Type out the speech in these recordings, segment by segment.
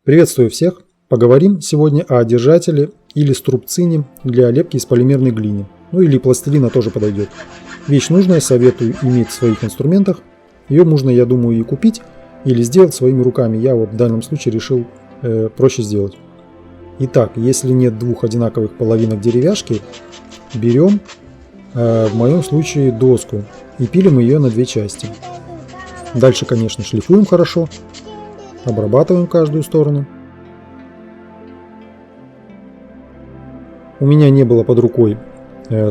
Приветствую всех! Поговорим сегодня о держателе или струбцине для лепки из полимерной глины. Ну или пластилина тоже подойдет. Вещь нужная, советую иметь в своих инструментах. Ее можно, я думаю, и купить, или сделать своими руками. Я вот в данном случае решил проще сделать. Итак, если нет двух одинаковых половинок деревяшки, берем, в моем случае, доску и пилим ее на две части. Дальше, конечно, шлифуем хорошо, обрабатываем каждую сторону. У меня не было под рукой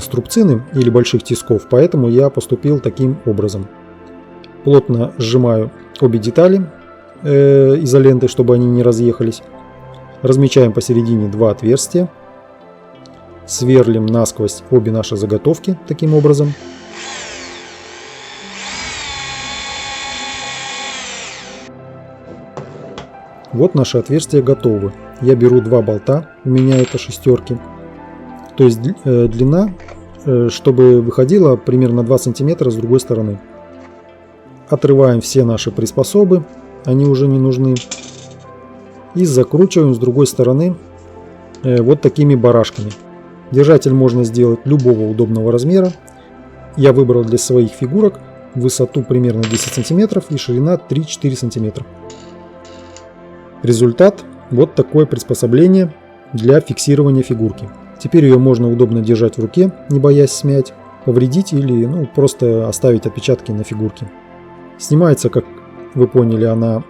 струбцины или больших тисков, поэтому я поступил таким образом. Плотно сжимаю обе детали изолентой, чтобы они не разъехались. Размечаем посередине два отверстия. Сверлим насквозь обе наши заготовки таким образом. Вот наши отверстия готовы. Я беру два болта, у меня это шестерки. То есть длина, чтобы выходила примерно 2 см с другой стороны. Отрываем все наши приспособы, они уже не нужны. И закручиваем с другой стороны вот такими барашками. Держатель можно сделать любого удобного размера. Я выбрал для своих фигурок высоту примерно 10 см и ширина 3-4 см. Результат — вот такое приспособление для фиксирования фигурки. Теперь ее можно удобно держать в руке, не боясь смять, повредить или просто оставить отпечатки на фигурке. Снимается, как вы поняли, она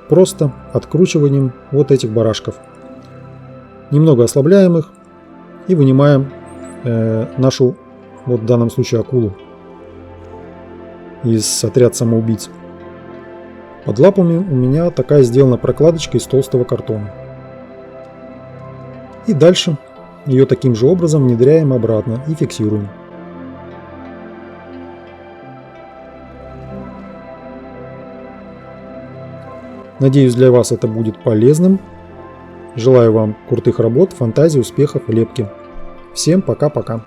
просто откручиванием вот этих барашков. Немного ослабляем их и вынимаем нашу, вот в данном случае, акулу из отряда самоубийц. Под лапами у меня такая сделана прокладочка из толстого картона. И дальше ее таким же образом внедряем обратно и фиксируем. Надеюсь, для вас это будет полезным. Желаю вам крутых работ, фантазии, успехов в лепке. Всем пока-пока.